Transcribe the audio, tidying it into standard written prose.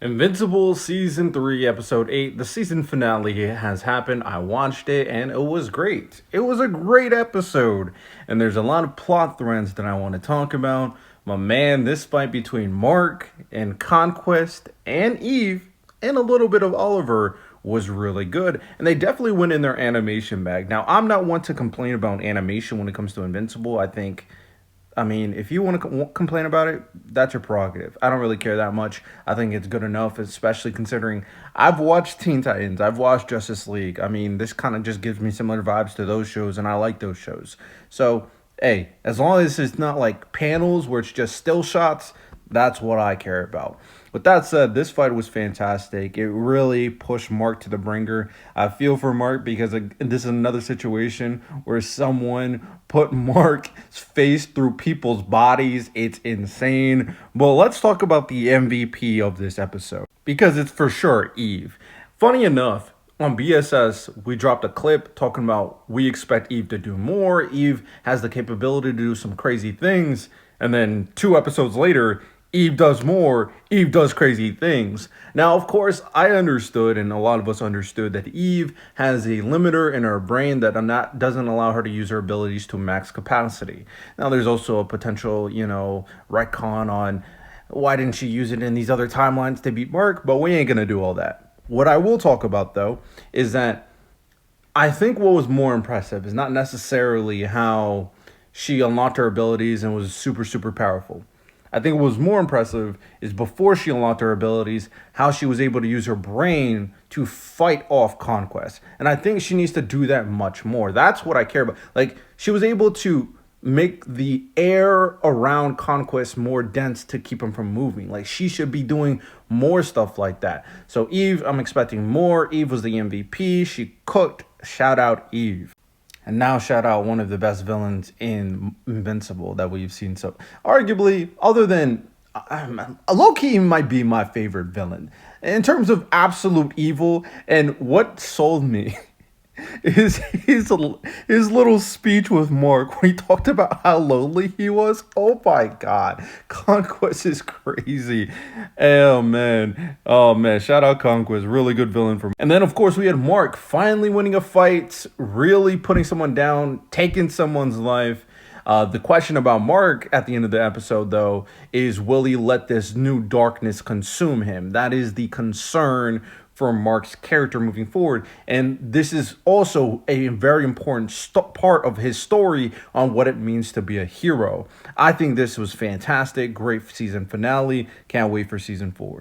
Invincible Season 3, Episode 8, the season finale has happened. I watched it and it was great. It was a great episode. And there's a lot of plot threads that I want to talk about. My man, this fight between Mark and Conquest and Eve and a little bit of Oliver was really good. And they definitely went in their animation bag. Now, I'm not one to complain about animation when it comes to Invincible. I mean, if you want to complain about it, that's your prerogative. I don't really care that much. I think it's good enough, especially considering I've watched Teen Titans, I've watched Justice League. I mean, this kind of just gives me similar vibes to those shows, and I like those shows. So, hey, as long as it's not like panels where it's just still shots, that's what I care about. With that said, this fight was fantastic. It really pushed Mark to the bringer. I feel for Mark because this is another situation where someone put Mark's face through people's bodies. It's insane. Well, let's talk about the MVP of this episode because it's for sure Eve. Funny enough, on BSS, we dropped a clip talking about we expect Eve to do more. Eve has the capability to do some crazy things. And then 2 episodes later, Eve does more, Eve does crazy things. Now, of course, I understood, and a lot of us understood, that Eve has a limiter in her brain that doesn't allow her to use her abilities to max capacity. Now, there's also a potential, retcon on why didn't she use it in these other timelines to beat Mark, but we ain't gonna do all that. What I will talk about, though, is that I think what was more impressive is not necessarily how she unlocked her abilities and was super, super powerful. I think what was more impressive is before she unlocked her abilities, how she was able to use her brain to fight off Conquest. And I think she needs to do that much more. That's what I care about. Like, she was able to make the air around Conquest more dense to keep him from moving. Like, she should be doing more stuff like that. So Eve, I'm expecting more. Eve was the MVP. She cooked. Shout out Eve. And now shout out one of the best villains in Invincible that we've seen. So arguably, other than Loki might be my favorite villain. In terms of absolute evil, and what sold me is his little speech with Mark when he talked about how lonely he was. Oh my God, Conquest is crazy. Oh man, shout out Conquest, really good villain for me. And then of course we had Mark finally winning a fight, really putting someone down, taking someone's life. The question about Mark at the end of the episode, though, is will he let this new darkness consume him? That is the concern for Mark's character moving forward. And this is also a very important part of his story on what it means to be a hero. I think this was fantastic. Great season finale. Can't wait for season 4.